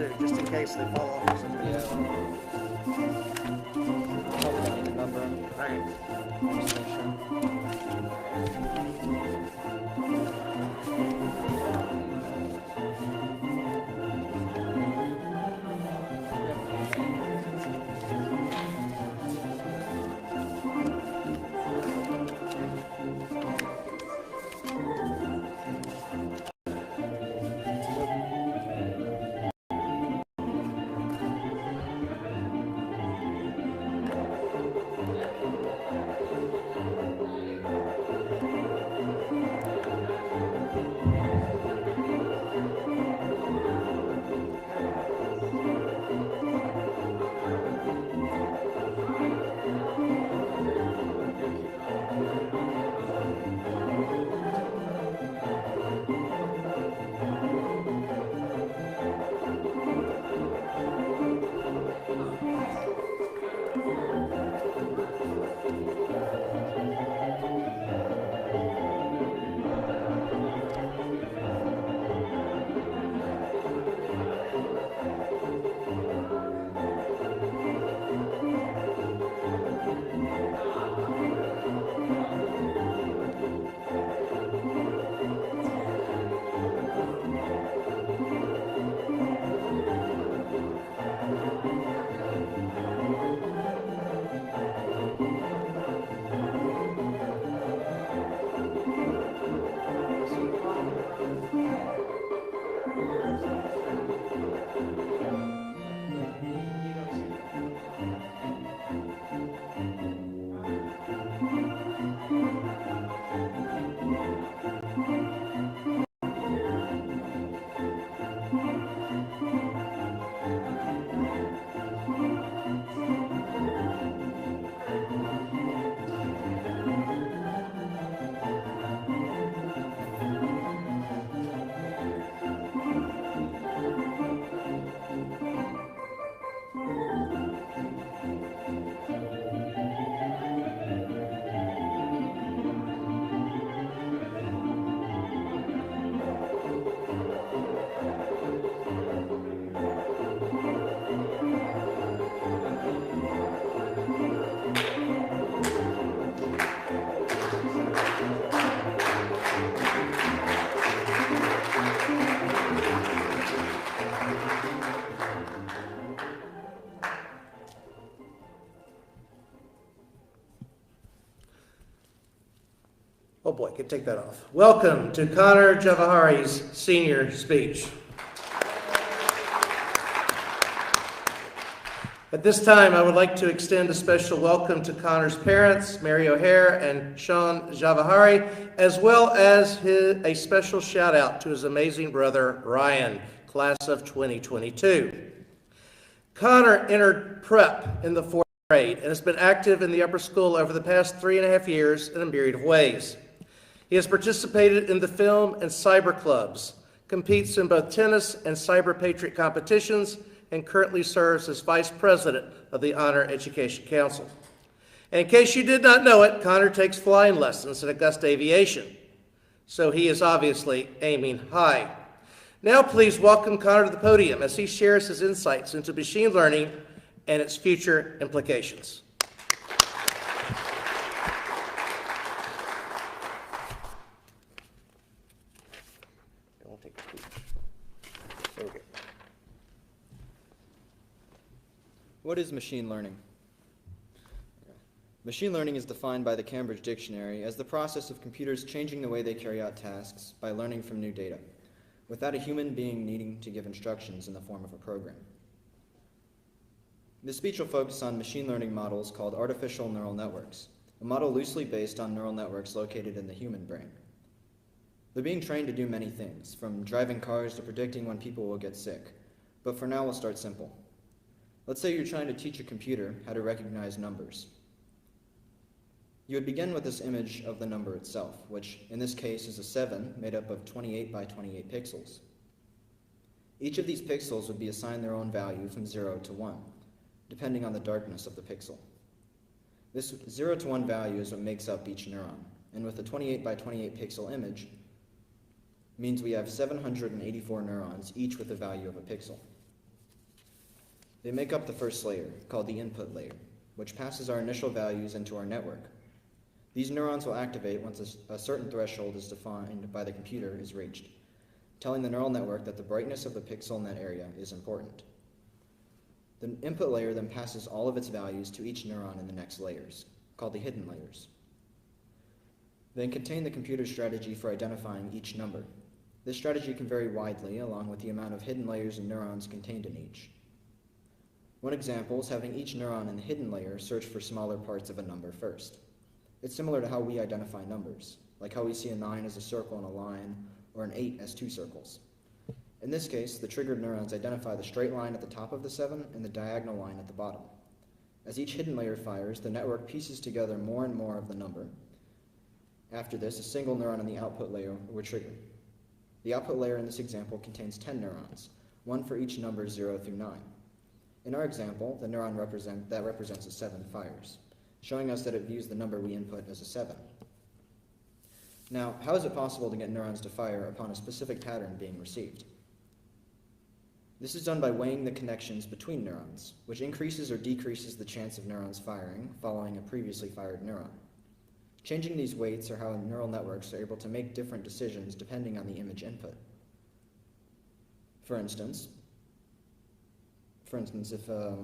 too, just in case they fall off or something. Yeah. Probably don't need to number them. Right. Just make sure. Oh boy, could take that off. Welcome to Connor Javahari's senior speech. At this time, I would like to extend a special welcome to Connor's parents, Mary O'Hare and Sean Javahari, as well as a special shout out to his amazing brother, Ryan, class of 2022. Connor entered prep in the 4th grade and has been active in the upper school over the past 3.5 years in a myriad of ways. He has participated in the film and cyber clubs, competes in both tennis and cyber patriot competitions, and currently serves as vice president of the Honor Education Council. And in case you did not know it, Connor takes flying lessons at Augusta Aviation, so he is obviously aiming high. Now please welcome Connor to the podium as he shares his insights into machine learning and its future implications. What is machine learning? Machine learning is defined by the Cambridge Dictionary as the process of computers changing the way they carry out tasks by learning from new data, without a human being needing to give instructions in the form of a program. This speech will focus on machine learning models called artificial neural networks, a model loosely based on neural networks located in the human brain. They're being trained to do many things, from driving cars to predicting when people will get sick. But for now, we'll start simple. Let's say you're trying to teach a computer how to recognize numbers. You would begin with this image of the number itself, which in this case is a 7 made up of 28 by 28 pixels. Each of these pixels would be assigned their own value from 0 to 1, depending on the darkness of the pixel. This 0 to 1 value is what makes up each neuron, and with a 28 by 28 pixel image, means we have 784 neurons, each with a value of a pixel. They make up the first layer, called the input layer, which passes our initial values into our network. These neurons will activate once a certain threshold is defined by the computer is reached, telling the neural network that the brightness of the pixel in that area is important. The input layer then passes all of its values to each neuron in the next layers, called the hidden layers. They contain the computer's strategy for identifying each number. This strategy can vary widely along with the amount of hidden layers and neurons contained in each. One example is having each neuron in the hidden layer search for smaller parts of a number first. It's similar to how we identify numbers, like how we see a 9 as a circle and a line, or an 8 as 2 circles. In this case, the triggered neurons identify the straight line at the top of the 7 and the diagonal line at the bottom. As each hidden layer fires, the network pieces together more and more of the number. After this, a single neuron in the output layer will trigger. The output layer in this example contains 10 neurons, one for each number 0 through 9. In our example, the neuron that represents a 7 fires, showing us that it views the number we input as a 7. Now, how is it possible to get neurons to fire upon a specific pattern being received? This is done by weighing the connections between neurons, which increases or decreases the chance of neurons firing following a previously fired neuron. Changing these weights are how neural networks are able to make different decisions depending on the image input. For instance, if a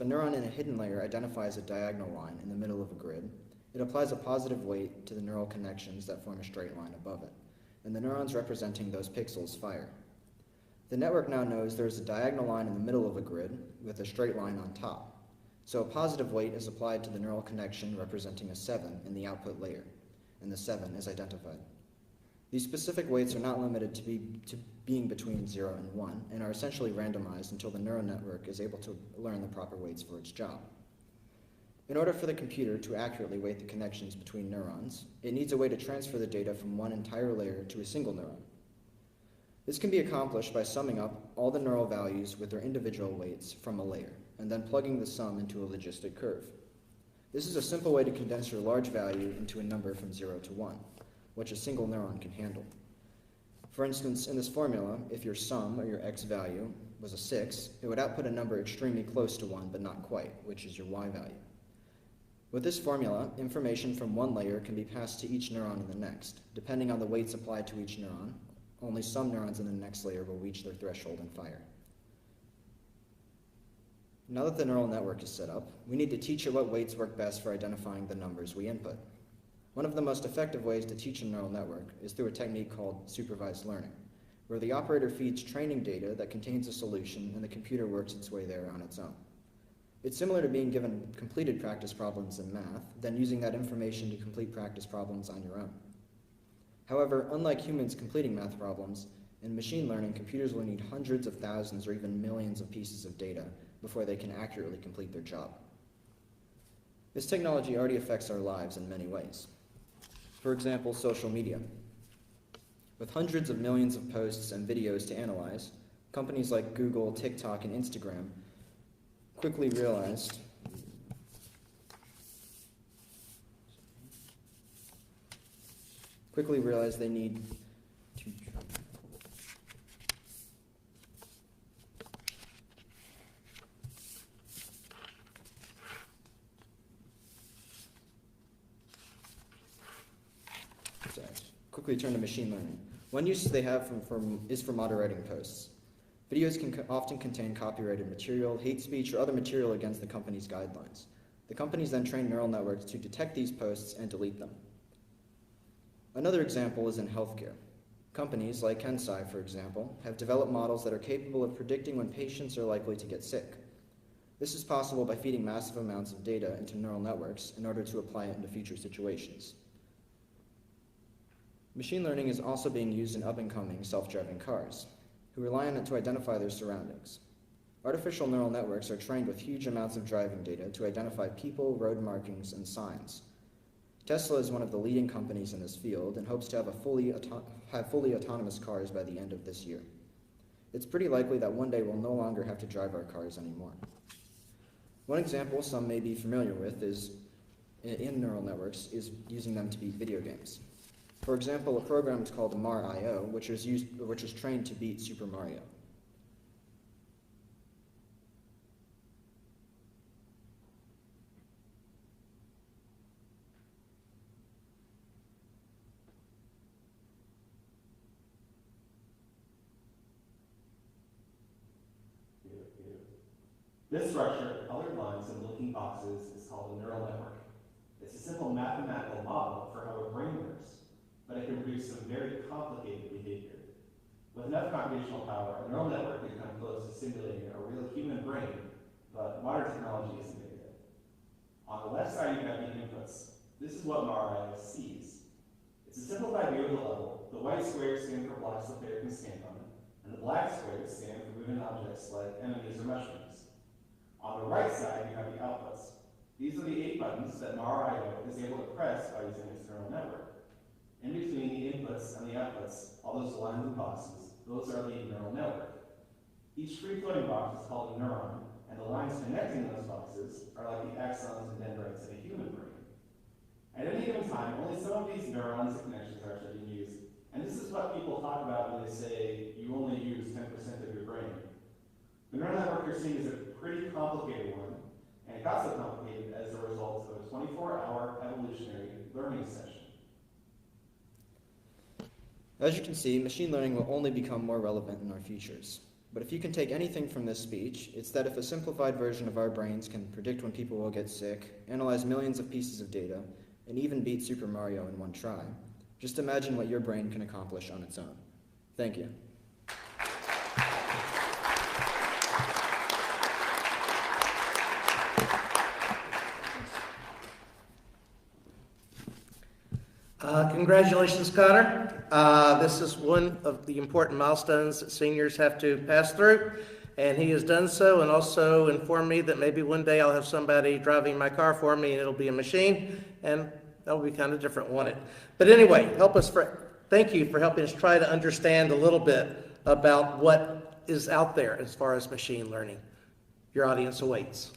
neuron in a hidden layer identifies a diagonal line in the middle of a grid, it applies a positive weight to the neural connections that form a straight line above it, and the neurons representing those pixels fire. The network now knows there is a diagonal line in the middle of a grid with a straight line on top, so a positive weight is applied to the neural connection representing a 7 in the output layer, and the 7 is identified. These specific weights are not limited to being between 0 and 1, and are essentially randomized until the neural network is able to learn the proper weights for its job. In order for the computer to accurately weight the connections between neurons, it needs a way to transfer the data from one entire layer to a single neuron. This can be accomplished by summing up all the neural values with their individual weights from a layer, and then plugging the sum into a logistic curve. This is a simple way to condense your large value into a number from 0 to 1, which a single neuron can handle. For instance, in this formula, if your sum, or your x value, was a 6, it would output a number extremely close to 1, but not quite, which is your y value. With this formula, information from one layer can be passed to each neuron in the next. Depending on the weights applied to each neuron, only some neurons in the next layer will reach their threshold and fire. Now that the neural network is set up, we need to teach it what weights work best for identifying the numbers we input. One of the most effective ways to teach a neural network is through a technique called supervised learning, where the operator feeds training data that contains a solution and the computer works its way there on its own. It's similar to being given completed practice problems in math, then using that information to complete practice problems on your own. However, unlike humans completing math problems, in machine learning, computers will need hundreds of thousands or even millions of pieces of data before they can accurately complete their job. This technology already affects our lives in many ways. For example, social media. With hundreds of millions of posts and videos to analyze, companies like Google, TikTok, and Instagram quickly realized they need to turn to machine learning. One use they have is for moderating posts. Videos can often contain copyrighted material, hate speech, or other material against the company's guidelines. The companies then train neural networks to detect these posts and delete them. Another example is in healthcare. Companies like Kensai, for example, have developed models that are capable of predicting when patients are likely to get sick. This is possible by feeding massive amounts of data into neural networks in order to apply it into future situations. Machine learning is also being used in up-and-coming self-driving cars, who rely on it to identify their surroundings. Artificial neural networks are trained with huge amounts of driving data to identify people, road markings, and signs. Tesla is one of the leading companies in this field and hopes to have fully autonomous cars by the end of this year. It's pretty likely that one day we'll no longer have to drive our cars anymore. One example some may be familiar with in neural networks is using them to beat video games. For example, a program is called Mar.io, which is trained to beat Super Mario. This structure, colored lines and blinking boxes, is called a neural network. It's a simple mathematical model for how a brain works, but it can produce some very complicated behavior. With enough computational power, a neural network can come close to simulating a real human brain, but modern technology isn't there yet. On the left side, you have the inputs. This is what Mar.io sees. It's a simplified view of the level. The white squares stand for blocks the player can stand on, and the black squares stand for moving objects like enemies or mushrooms. On the right side, you have the outputs. These are the 8 buttons that Mar.io is able to press by using its neural network. In between the inputs and the outputs, all those lines and boxes, those are the neural network. Each free-floating box is called a neuron, and the lines connecting those boxes are like the axons and dendrites in a human brain. At any given time, only some of these neurons and connections are actually being used, and this is what people talk about when they say you only use 10% of your brain. The neural network you're seeing is a pretty complicated one, and it got so complicated as a result of a 24-hour evolutionary learning session. As you can see, machine learning will only become more relevant in our futures. But if you can take anything from this speech, it's that if a simplified version of our brains can predict when people will get sick, analyze millions of pieces of data, and even beat Super Mario in one try, just imagine what your brain can accomplish on its own. Thank you. Congratulations, Connor. This is one of the important milestones that seniors have to pass through, and he has done so, and also informed me that maybe one day I'll have somebody driving my car for me and it'll be a machine, and that'll be kind of different, won't it? But anyway, thank you for helping us try to understand a little bit about what is out there as far as machine learning. Your audience awaits.